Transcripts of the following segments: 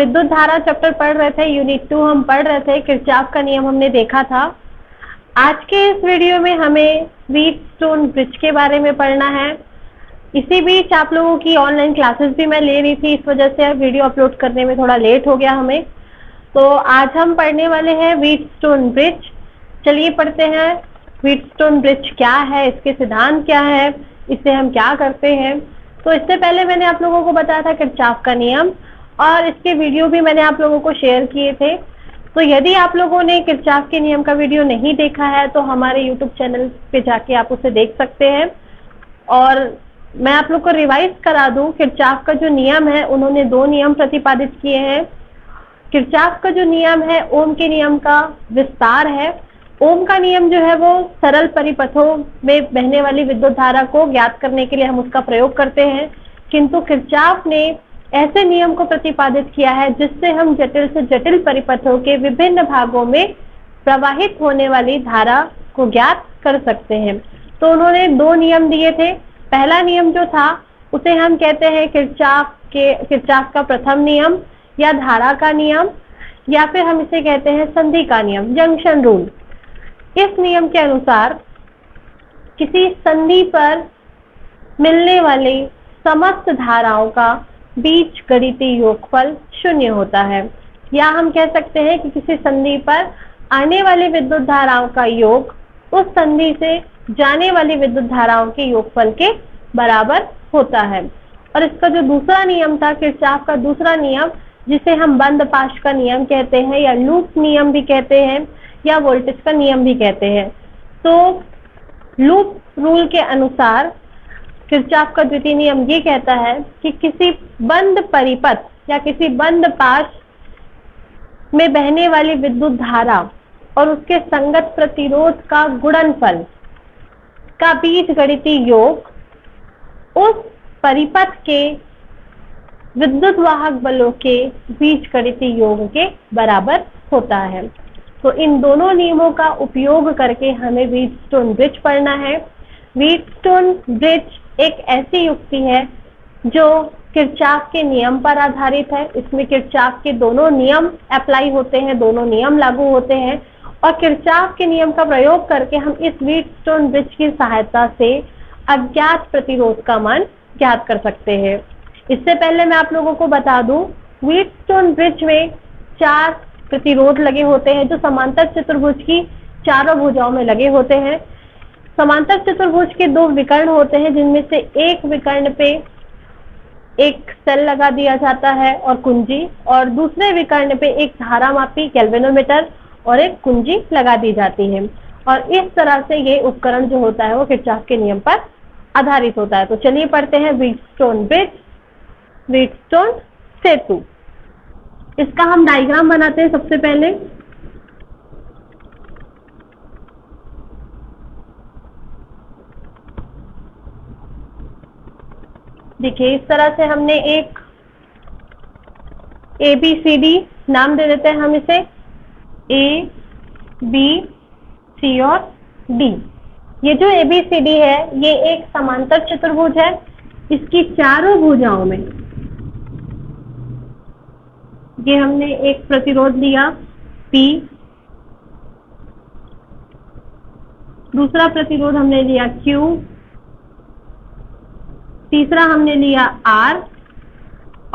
विद्युत धारा चैप्टर पढ़ रहे थे, यूनिट 2 हम पढ़ रहे थे, किरचॉफ का नियम हमने देखा था। आज के इस वीडियो में हमें व्हीटस्टोन ब्रिज के बारे में पढ़ना है। इसी बीच आप लोगों की ऑनलाइन क्लासेस भी मैं ले रही थी, इस वजह से वीडियो अपलोड करने में थोड़ा लेट हो गया हमें। तो आज हम पढ़ने वाले हैं व्हीटस्टोन ब्रिज। चलिए पढ़ते हैं। व्हीटस्टोन ब्रिज क्या है, इसके सिद्धांत क्या है, इससे हम क्या करते हैं। तो इससे पहले मैंने आप लोगों को बताया था किरचॉफ का नियम, और इसके वीडियो भी मैंने आप लोगों को शेयर किए थे। तो यदि आप लोगों ने किरचॉफ के नियम का वीडियो नहीं देखा है तो हमारे यूट्यूब चैनल पे जाके आप उसे देख सकते हैं। और मैं आप लोग को रिवाइज करा दूं, किरचॉफ का जो नियम है उन्होंने 2 नियम प्रतिपादित किए हैं। किरचॉफ का जो नियम है ओम के नियम का विस्तार है। ओम का नियम जो है वो सरल परिपथों में बहने वाली विद्युत धारा को ज्ञात करने के लिए हम उसका प्रयोग करते हैं, किंतु किरचॉफ ने ऐसे नियम को प्रतिपादित किया है जिससे हम जटिल से जटिल परिपथों के विभिन्न भागों में प्रवाहित होने वाली धारा को ज्ञात कर सकते हैं। तो उन्होंने 2 नियम दिए थे। पहला नियम जो था उसे हम कहते हैं किरचॉफ का प्रथम नियम या धारा का नियम, या फिर हम इसे कहते हैं संधि का नियम, जंक्शन रूल। इस नियम के अनुसार किसी संधि पर मिलने वाली समस्त धाराओं का बीजगणितीय योगफल 0 होता है, या हम कह सकते हैं कि किसी संधि पर आने वाली विद्युत धाराओं का योग उस संधि से जाने वाली विद्युत धाराओं के योगफल के बराबर होता है। और इसका जो दूसरा नियम था, किरचॉफ का दूसरा नियम, जिसे हम बंद पाश का नियम कहते हैं, या लूप नियम भी कहते हैं, या वोल्टेज का नियम भी कहते हैं। तो लूप रूल के अनुसार किरचॉफ का द्वितीय नियम ये कहता है कि किसी बंद परिपथ या किसी बंद पाश में बहने वाली विद्युत धारा और उसके संगत प्रतिरोध का गुणनफल का बीजगणितीय योग उस परिपथ के विद्युत वाहक बलों के बीजगणितीय योग के बराबर होता है। तो इन दोनों नियमों का उपयोग करके हमें व्हीटस्टोन ब्रिज पढ़ना है। व्हीटस्टोन ब्रिज एक ऐसी युक्ति है जो किरचॉफ के नियम पर आधारित है। इसमें किरचॉफ के दोनों नियम अप्लाई होते हैं, दोनों नियम लागू होते हैं, और किरचॉफ के नियम का प्रयोग करके हम इस व्हीटस्टोन ब्रिज की सहायता से अज्ञात प्रतिरोध का मान ज्ञात कर सकते हैं। इससे पहले मैं आप लोगों को बता दूं, व्हीटस्टोन ब्रिज में 4 प्रतिरोध लगे होते हैं जो समांतर चतुर्भुज की चारों भुजाओं में लगे होते हैं। समांतर चतुर्भुज के 2 विकर्ण होते हैं, जिनमें से एक विकर्ण पे एक सेल लगा दिया जाता है और कुंजी, और दूसरे विकर्ण पे एक धारामापी गैल्वेनोमीटर और एक कुंजी लगा दी जाती है। और इस तरह से ये उपकरण जो होता है वो किरचॉफ के नियम पर आधारित होता है। तो चलिए पढ़ते हैं व्हीटस्टोन ब्रिज, व्हीटस्टोन सेतु। इसका हम डायग्राम बनाते हैं सबसे पहले। देखिए, इस तरह से हमने एक ABCD नाम दे देते हैं हम इसे, A, B, C और D। ये जो ABCD है ये एक समांतर चतुर्भुज है। इसकी चारों भुजाओं में ये हमने एक प्रतिरोध लिया P, दूसरा प्रतिरोध हमने लिया Q, तीसरा हमने लिया R,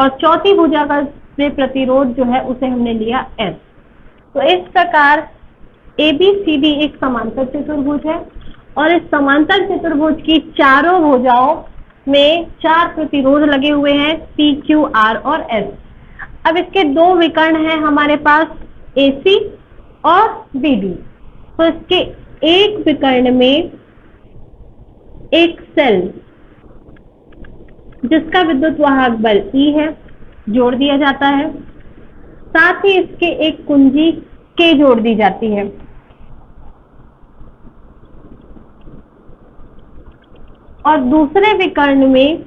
और चौथी भुजा का प्रतिरोध जो है उसे हमने लिया S। तो इस प्रकार ABCD एक समांतर चतुर्भुज है, और इस समांतर चतुर्भुज की चारों भुजाओं में 4 प्रतिरोध लगे हुए हैं, P, Q, R और S। अब इसके 2 विकर्ण हैं हमारे पास, AC और BD। तो इसके एक विकर्ण में एक सेल जिसका विद्युत वाहक बल E है जोड़ दिया जाता है, साथ ही इसके एक कुंजी K जोड़ दी जाती है। और दूसरे विकर्ण में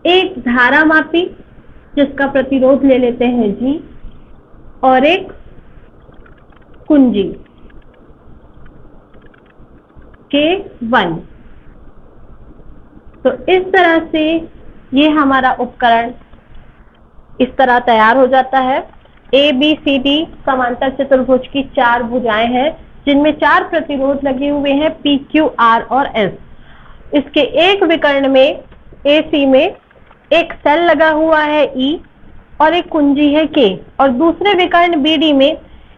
एक धारामापी जिसका प्रतिरोध ले लेते हैं G, और एक कुंजी K1। तो इस तरह से ये हमारा उपकरण इस तरह तैयार हो जाता है। ABCD समांतर चतुर्भुज की 4 भुजाएं हैं जिनमें 4 प्रतिरोध लगे हुए हैं PQR और S। इसके एक विकर्ण में AC में एक सेल लगा हुआ है E और एक कुंजी है K, और दूसरे विकर्ण BD में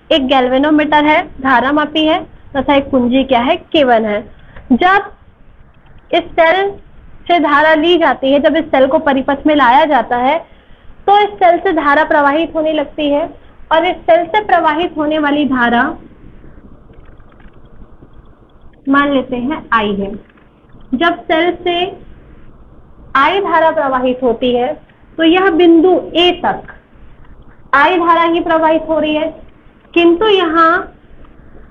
एक गैल्वेनोमीटर है, धारा मापी है, तथा एक कुंजी क्या है, K1 है। जब इस सेल से धारा ली जाती है, जब इस सेल को परिपथ में लाया जाता है, तो इस सेल से धारा प्रवाहित होने लगती है, और इस सेल से प्रवाहित होने वाली धारा मान लेते हैं I है। जब सेल से I धारा प्रवाहित होती है तो यह बिंदु A तक I धारा ही प्रवाहित हो रही है, किंतु यहाँ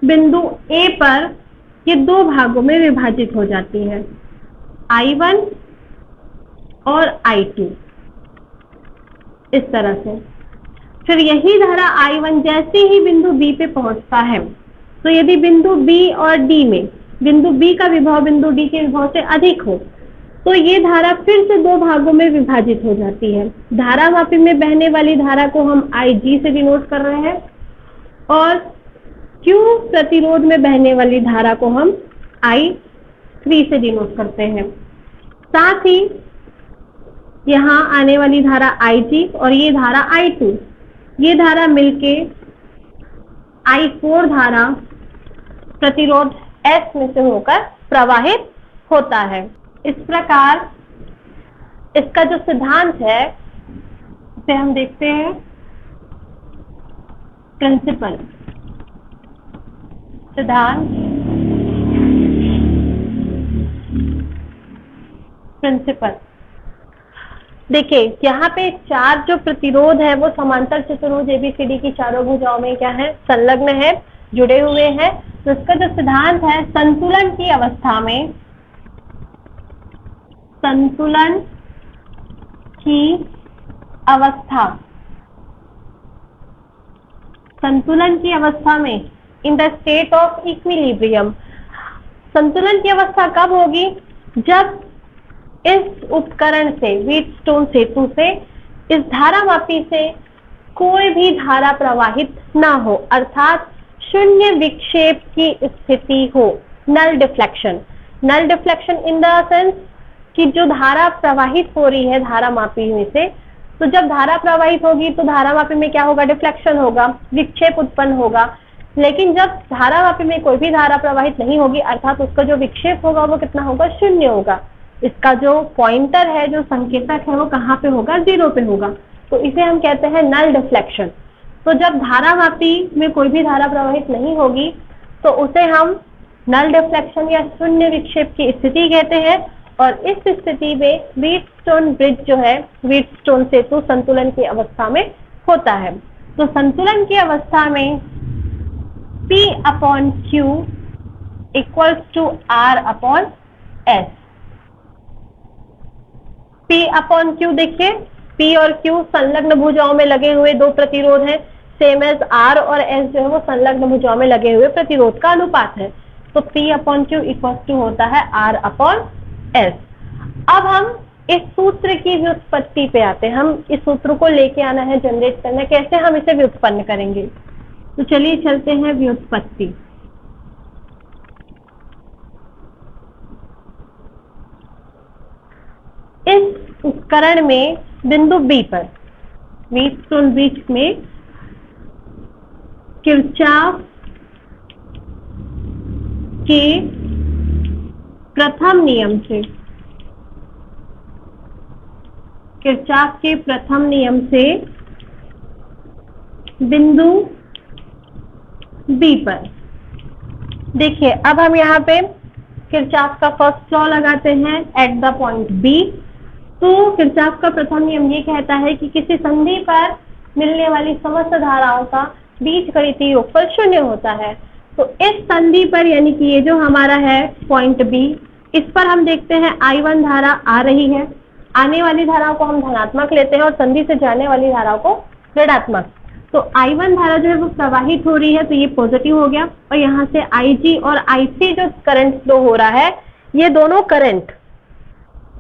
बिंदु A पर ये 2 भागों में विभाजित हो जाती है, I1 और I2, इस तरह से। फिर यही धारा I1 जैसे ही बिंदु B पे पहुंचता है, तो यदि बिंदु B और D में बिंदु B का विभव बिंदु D के विभव से अधिक हो, तो ये धारा फिर से 2 भागों में विभाजित हो जाती है। धारा मापी में बहने वाली धारा को हम IG से डिनोट कर रहे हैं, और Q प्रतिरोध में बहने वाली धारा को हम I3 से डिनोट करते हैं। साथ ही यहाँ आने वाली धारा IG और ये धारा I2, ये धारा मिलके I4 धारा प्रतिरोध S में से होकर प्रवाहित होता है। इस प्रकार इसका जो सिद्धांत है उसे हम देखते हैं प्रिंसिपल। सिद्धांत, प्रिंसिपल। देखिए यहाँ पे 4 जो प्रतिरोध है वो समांतर चतुर्भुज ABCD की चारों भुजाओं में क्या है, संलग्न है, जुड़े हुए हैं। तो इसका जो सिद्धांत है, संतुलन की अवस्था में, संतुलन की अवस्था, संतुलन की अवस्था में, इन द स्टेट ऑफ इक्विलिब्रियम। संतुलन की अवस्था कब होगी, जब इस उपकरण से, व्हीटस्टोन सेतु से, इस धारा मापी से कोई भी धारा प्रवाहित ना हो, अर्थात शून्य विक्षेप की स्थिति हो, null deflection. Null deflection in the sense कि जो धारा प्रवाहित हो रही है धारा मापी में से, तो जब धारा प्रवाहित होगी तो धारा मापी में क्या होगा, डिफ्लेक्शन होगा, विक्षेप उत्पन्न होगा। लेकिन जब धारा मापी में कोई भी धारा प्रवाहित नहीं होगी, अर्थात उसका जो विक्षेप होगा वो कितना होगा, शून्य होगा। इसका जो पॉइंटर है, जो संकेतक है, वो कहाँ पे होगा, 0 पे होगा। तो इसे हम कहते हैं नल डिफ्लेक्शन। तो जब धारा मापी में कोई भी धारा प्रवाहित नहीं होगी तो उसे हम नल डिफ्लेक्शन या शून्य विक्षेप की स्थिति कहते हैं। और इस स्थिति में व्हीटस्टोन ब्रिज जो है, व्हीटस्टोन सेतु संतुलन की अवस्था में होता है। तो संतुलन की अवस्था में P/Q = R/S। P/Q देखिए, P और Q संलग्न भुजाओं में लगे हुए 2 प्रतिरोध हैं, सेम एज R और S जो है वो संलग्न भुजाओं में लगे हुए प्रतिरोध का अनुपात है। तो P/Q = होता है R/S। अब हम इस सूत्र की व्युत्पत्ति पे आते हैं। हम इस सूत्र को लेके आना है, जनरेट करना है, कैसे हम इसे व्युत्पन्न करेंगे। तो चलिए चलते हैं व्युत्पत्ति। इस उपकरण में बिंदु B पर, व्हीटस्टोन ब्रिज में, किरचॉफ के प्रथम नियम से, किरचॉफ के प्रथम नियम से बिंदु B पर देखिए, अब हम यहाँ पे किरचॉफ का फर्स्ट लॉ लगाते हैं एट द पॉइंट B। तो किरचॉफ का प्रथम नियम ये कहता है कि किसी संधि पर मिलने वाली समस्त धाराओं का बीजगणितीय योगफल 0 होता है। तो इस संधि पर, यानी कि ये जो हमारा है पॉइंट B, इस पर हम देखते हैं I1 धारा आ रही है। आने वाली धाराओं को हम धनात्मक लेते हैं और संधि से जाने वाली धाराओं को ऋणात्मक। तो I1 धारा जो है वो प्रवाहित हो रही है, तो ये पॉजिटिव हो गया। और यहाँ से IG और IC जो करंट फ्लो हो रहा है, ये दोनों करंट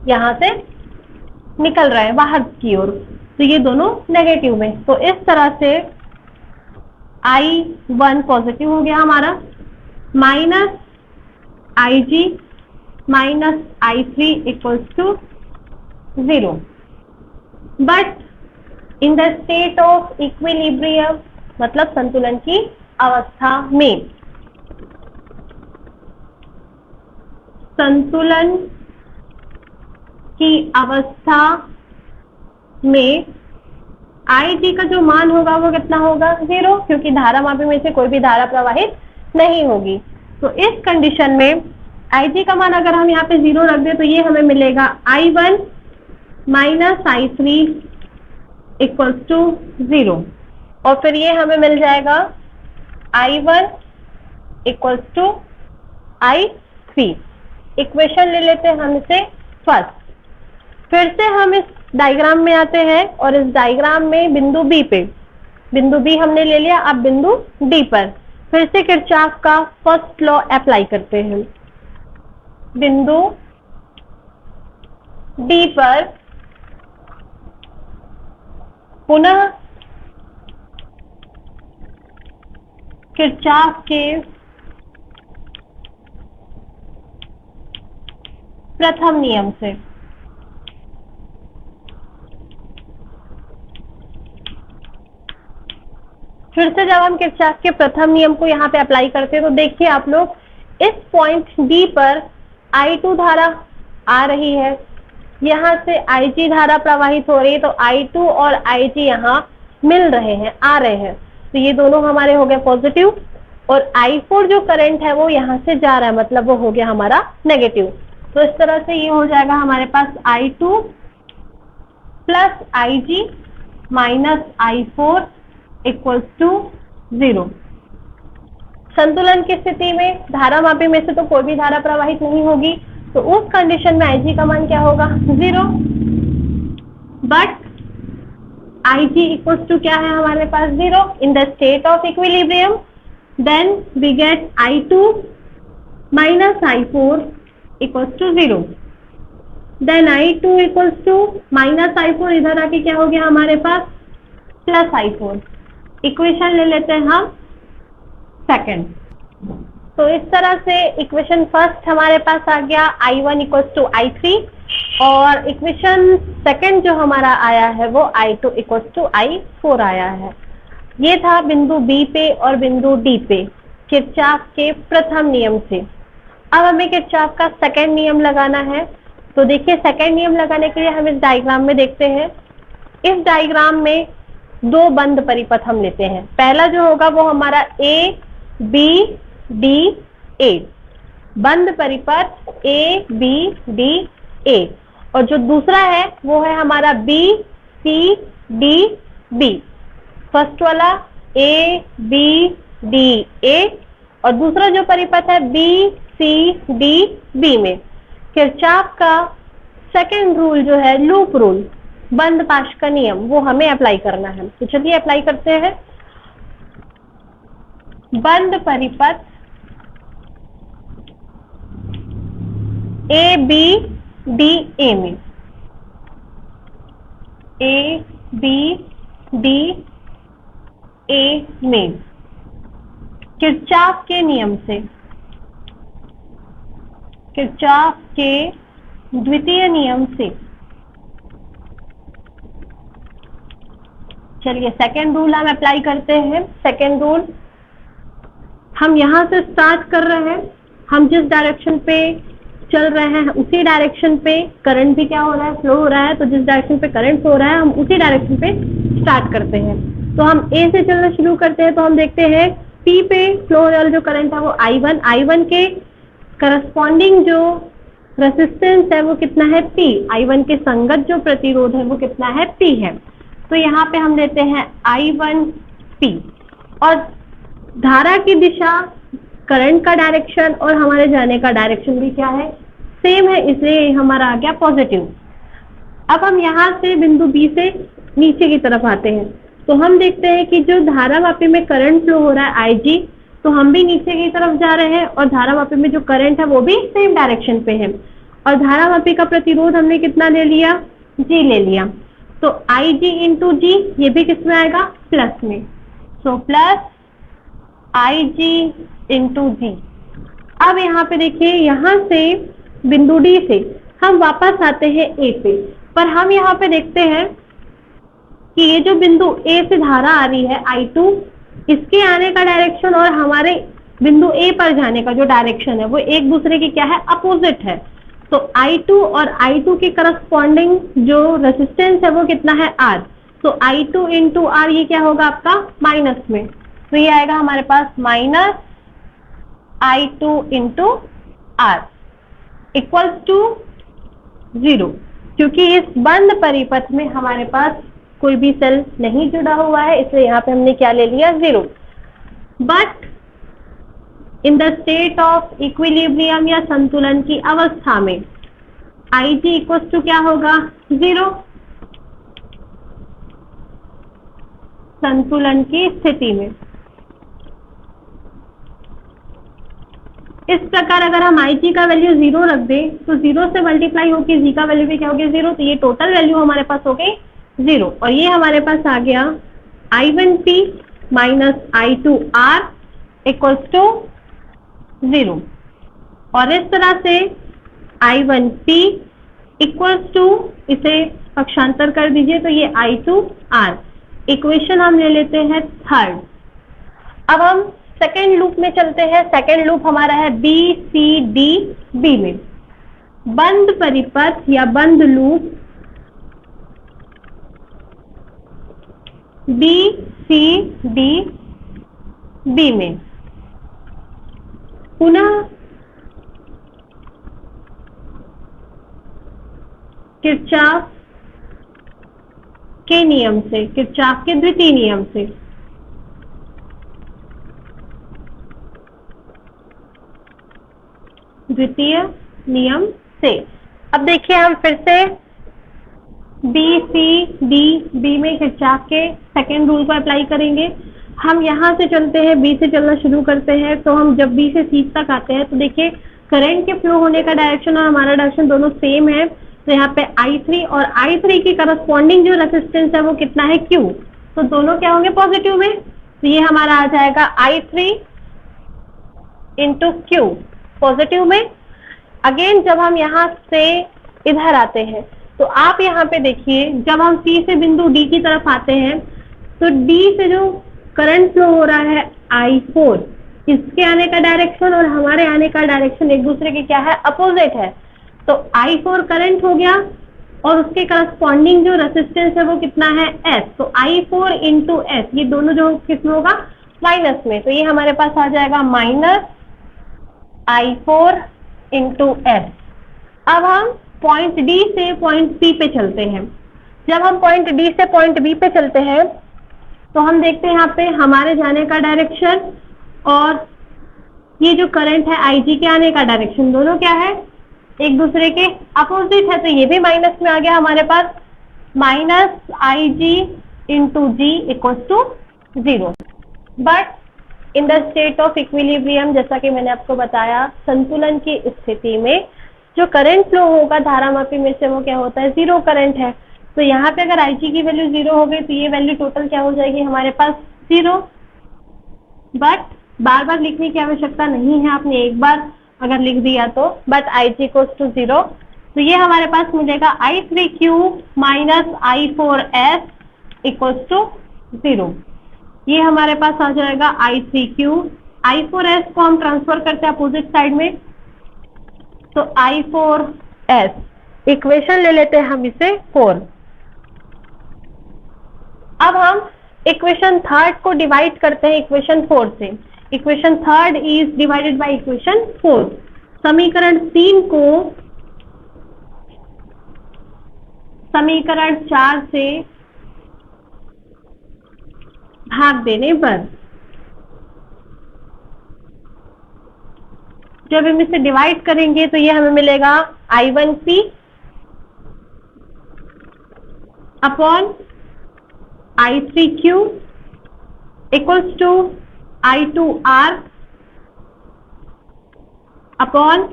यहाँ से निकल रहे हैं बाहर की ओर। तो ये दोनों नेगेटिव में, तो इस तरह से I1 पॉजिटिव हो गया हमारा, minus IG minus I3 equals to 0। But in the state of equilibrium, मतलब संतुलन की अवस्था में, संतुलन की अवस्था में IG का जो मान होगा वो कितना होगा, 0, क्योंकि धारा मापी में से कोई भी धारा प्रवाहित नहीं होगी। तो इस कंडीशन में IG का मान अगर हम यहाँ पे 0 रख दें तो ये हमें मिलेगा I1 minus I3 equals to 0, और फिर ये हमें मिल जाएगा I1 equals to I3। Equation ले लेते हैं हम इसे फर्स्ट। फिर से हम इस डायग्राम में आते हैं और इस डायग्राम में बिंदु बी पे, बिंदु बी हमने ले लिया, अब बिंदु डी पर फिर से किरचॉफ का फर्स्ट लॉ अप्लाई करते हैं। बिंदु डी पर पुनः किरचॉफ के प्रथम नियम से फिर से जब हम किरचॉफ के प्रथम नियम को यहाँ पे अप्लाई करते हैं तो देखिए आप लोग, इस पॉइंट डी पर I2 धारा आ रही है, यहाँ से IG धारा प्रवाहित हो रही है, तो I2 और IG यहाँ मिल रहे हैं, आ रहे हैं, तो ये दोनों हमारे हो गए पॉजिटिव, और I4 जो करंट है वो यहाँ से जा रहा है, मतलब वो हो गया हमारा नेगेटिव। तो इस तरह से ये हो जाएगा हमारे पास I2 plus IG minus I4 equals to 0। संतुलन की स्थिति में धारा मापी में से तो कोई भी धारा प्रवाहित नहीं होगी, तो उस कंडीशन में IG का मान क्या होगा, 0। बट IG इक्वल्स टू क्या है हमारे पास, 0 in the state of equilibrium, then we get I2 minus I4 equals to 0। Then I2 equals to minus I4, इधर आके क्या हो गया हमारे पास, प्लस I4। इक्वेशन ले लेते हैं हम सेकंड। तो इस तरह से इक्वेशन फर्स्ट हमारे पास आ गया I1 इक्वल्स टू I3, और इक्वेशन सेकंड जो हमारा आया है वो I2 इक्वल्स टू I4 आया है। ये था बिंदु बी पे और बिंदु डी पे किरचॉफ के प्रथम नियम से। अब हमें किरचॉफ का सेकंड नियम लगाना है। तो देखिए, सेकंड नियम लगाने के लिए हम इस डायग्राम में देखते हैं। इस डायग्राम में दो बंद परिपथ हम लेते हैं। पहला जो होगा वो हमारा A B D A, बंद परिपथ A B D A, और जो दूसरा है वो है हमारा B C D B। First वाला A B D A, और दूसरा जो परिपथ है B C D B में किरचॉफ का सेकंड रूल जो है लूप रूल, बंद पाश का नियम, वो हमें अप्लाई करना है। तो चलिए अप्लाई करते हैं। बंद परिपथ A B D A में, A B D A में किरचॉफ के नियम से, किरचॉफ के द्वितीय नियम से, चलिए सेकेंड रूल हम अप्लाई करते हैं। सेकेंड रूल हम यहां से स्टार्ट कर रहे हैं। हम जिस डायरेक्शन पे चल रहे हैं उसी डायरेक्शन पे करंट भी क्या हो रहा है, फ्लो हो रहा है। तो जिस डायरेक्शन पे करंट फ्लो हो रहा है हम उसी डायरेक्शन पे स्टार्ट करते हैं। तो हम ए से चलना शुरू करते हैं। तो हम देखते हैं पी पे फ्लो हो रहा जो करंट है वो I1 के करस्पॉन्डिंग जो रेसिस्टेंस है वो कितना है, P। I1 के संगत जो प्रतिरोध है वो कितना है, P है। तो यहाँ पे हम लेते हैं I1P, और धारा की दिशा, करंट का डायरेक्शन और हमारे जाने का डायरेक्शन भी क्या है, सेम है, इसलिए हमारा आ गया पॉजिटिव। अब हम यहाँ से बिंदु बी से नीचे की तरफ आते हैं। तो हम देखते हैं कि जो धारा मापी में करंट फ्लो हो रहा है IG, तो हम भी नीचे की तरफ जा रहे हैं, और धारा मापी में जो करंट है वो भी सेम डायरेक्शन पे है। और धारा मापी का प्रतिरोध हमने कितना ले लिया, G ले लिया। तो आई जी इंटू जी, ये भी किस में आएगा, प्लस में। सो प्लस आई जी इंटू जी। अब यहाँ पे देखिए, यहाँ से बिंदु डी से हम वापस आते हैं ए पे, पर हम यहाँ पे देखते हैं कि ये जो बिंदु ए से धारा आ रही है I2, इसके आने का डायरेक्शन और हमारे बिंदु ए पर जाने का जो डायरेक्शन है वो एक दूसरे की क्या है, अपोजिट है। तो I2 और I2 के करस्पॉन्डिंग जो रेजिस्टेंस है वो कितना है, R। तो I2 इंटू आर, ये क्या होगा आपका, माइनस में। तो ये आएगा हमारे पास minus I2 into R equals to 0, क्योंकि इस बंद परिपथ में हमारे पास कोई भी सेल नहीं जुड़ा हुआ है, इसलिए यहाँ पे हमने क्या ले लिया, 0। But in the state of equilibrium या संतुलन की अवस्था में IG इक्वल्स टू क्या होगा, 0। संतुलन की स्थिति में इस प्रकार अगर हम IG का वैल्यू 0 रख दें तो 0 से मल्टीप्लाई होकर G का वैल्यू भी क्या हो गया, 0। तो ये टोटल वैल्यू हमारे पास हो गई 0, और ये हमारे पास आ गया I1P minus I2R equals to 0। और इस तरह से I1P इक्वल्स टू, इसे पक्षांतर कर दीजिए तो ये I2R। इक्वेशन हम ले लेते हैं थर्ड। अब हम सेकेंड लूप में चलते हैं। सेकेंड लूप हमारा है बी सी डी बी में। बंद परिपथ या बंद loop B C D B में पुनः किरचॉफ के नियम से, किरचॉफ के द्वितीय नियम से द्वितीय नियम से अब देखिए हम फिर से बी सी डी बी में किरचॉफ के सेकेंड रूल को अप्लाई करेंगे। हम यहाँ से चलते हैं, बी से चलना शुरू करते हैं। तो हम जब बी से सी तक आते हैं तो देखिए करंट के फ्लो होने का डायरेक्शन और हमारा डायरेक्शन दोनों सेम है। तो यहाँ पे I3 और I3 की करस्पॉन्डिंग जो रेजिस्टेंस है वो कितना है, Q। तो दोनों क्या होंगे, पॉजिटिव में। तो ये हमारा आ जाएगा I3 इंटू Q पॉजिटिव में। अगेन जब हम यहाँ से इधर आते हैं तो आप यहाँ पे देखिए, जब हम C से बिंदु D की तरफ आते हैं तो D से जो करंट फ्लो हो रहा है I4, इसके आने का डायरेक्शन और हमारे आने का डायरेक्शन एक दूसरे के क्या है, अपोजिट है। तो I4 करंट हो गया और उसके करस्पॉन्डिंग जो रेजिस्टेंस है वो कितना है, S। तो I4 इंटू S, ये दोनों जो किसमें होगा, माइनस में। तो ये हमारे पास आ जाएगा माइनस I4 इंटू S। अब हम पॉइंट D से पॉइंट P पे चलते हैं। जब हम पॉइंट D से पॉइंट B पे चलते हैं तो हम देखते हैं यहाँ पे हमारे जाने का डायरेक्शन और ये जो करंट है IG के आने का डायरेक्शन, दोनों क्या है, एक दूसरे के अपोजिट है। तो ये भी माइनस में आ गया हमारे पास, minus IG into G equals to 0। But in the state of equilibrium, जैसा कि मैंने आपको बताया, संतुलन की स्थिति में जो करंट फ्लो होगा धारामापी में से वो क्या होता है, 0 करंट है। तो यहाँ पे अगर IG की वैल्यू 0 हो गई तो ये वैल्यू टोटल क्या हो जाएगी हमारे पास, 0। बट बार बार लिखने की आवश्यकता नहीं है, आपने एक बार अगर लिख दिया तो, बट IG इक्वल्स टू 0। तो ये हमारे पास मिलेगा I3Q minus I4S equals to 0। ये हमारे पास आ जाएगा I3Q। I4S को हम ट्रांसफर करते हैं अपोजिट साइड में, तो I4S इक्वेशन ले लेते हैं हम इसे 4। अब हम इक्वेशन थर्ड को डिवाइड करते हैं इक्वेशन 4 से। Equation third is divided by equation 4। समीकरण 3 को समीकरण 4 से भाग देने पर, जब हम इसे डिवाइड करेंगे तो ये हमें मिलेगा I1P upon I3Q equals to I2R upon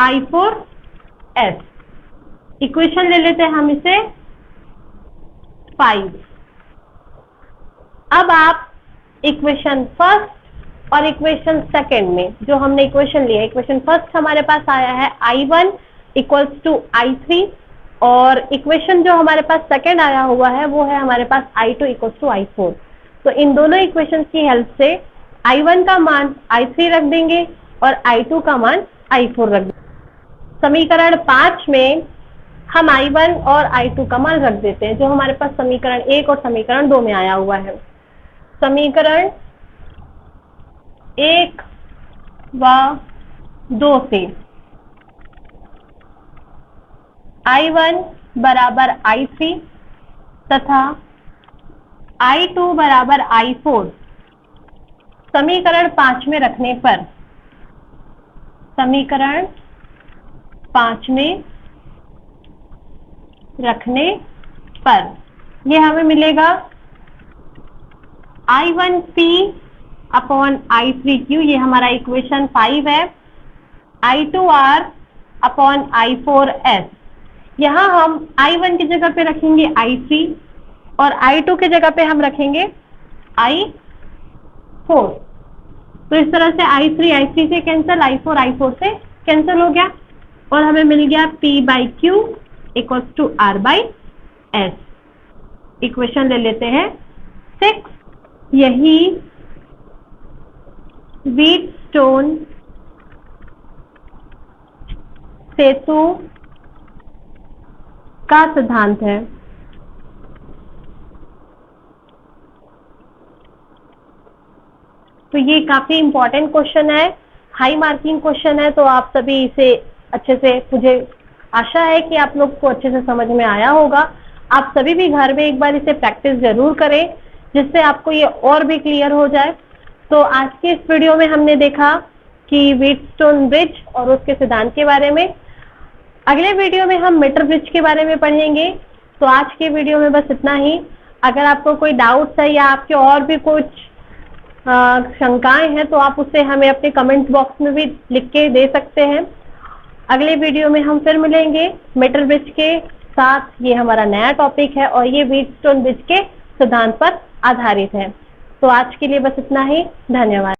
I4S। Equation ले लेते हैं हम इसे 5। अब आप इक्वेशन फर्स्ट और इक्वेशन सेकेंड में जो हमने इक्वेशन लिया, इक्वेशन फर्स्ट हमारे पास आया है I1 इक्वल्स टू I3 और इक्वेशन जो हमारे पास सेकेंड आया हुआ है वो है हमारे पास I2 इक्वल्स टू I4। तो इन दोनों इक्वेशन की हेल्प से I1 का मान I3 रख देंगे और I2 का मान I4 रख देंगे। समीकरण 5 में हम I1 और I2 का मान रख देते हैं जो हमारे पास समीकरण 1 और समीकरण 2 में आया हुआ है। समीकरण 1 व 2 से I1 बराबर I3 तथा I2 बराबर I4 समीकरण 5 में रखने पर, समीकरण 5 में रखने पर ये हमें मिलेगा I1P अपॉन I3Q, ये हमारा इक्वेशन 5 है। I2R अपॉन I4S, यहाँ हम I1 की जगह पे रखेंगे I3 और I2 की जगह पे हम रखेंगे I4। तो इस तरह से I3 से कैंसिल, I4 से कैंसिल हो गया और हमें मिल गया P/Q equals to R/S। Equation ले लेते हैं 6। यही व्हीटस्टोन सेतु का सिद्धांत है। तो ये काफी इंपॉर्टेंट क्वेश्चन है, हाई मार्किंग क्वेश्चन है, तो आप सभी इसे अच्छे से, मुझे आशा है कि आप लोग को अच्छे से समझ में आया होगा। आप सभी भी घर में एक बार इसे प्रैक्टिस जरूर करें जिससे आपको ये और भी क्लियर हो जाए। तो आज के इस वीडियो में हमने देखा कि व्हीटस्टोन ब्रिज और उसके सिद्धांत के बारे में। अगले वीडियो में हम मीटर ब्रिज के बारे में पढ़ेंगे। तो आज के वीडियो में बस इतना ही। अगर आपको कोई डाउट्स है या आपके और भी कुछ शंकाएं हैं तो आप उसे हमें अपने कमेंट बॉक्स में भी लिख के दे सकते हैं। अगले वीडियो में हम फिर मिलेंगे मीटर ब्रिज के साथ। ये हमारा नया टॉपिक है और ये व्हीटस्टोन ब्रिज के सिद्धांत पर आधारित है। तो आज के लिए बस इतना ही। धन्यवाद।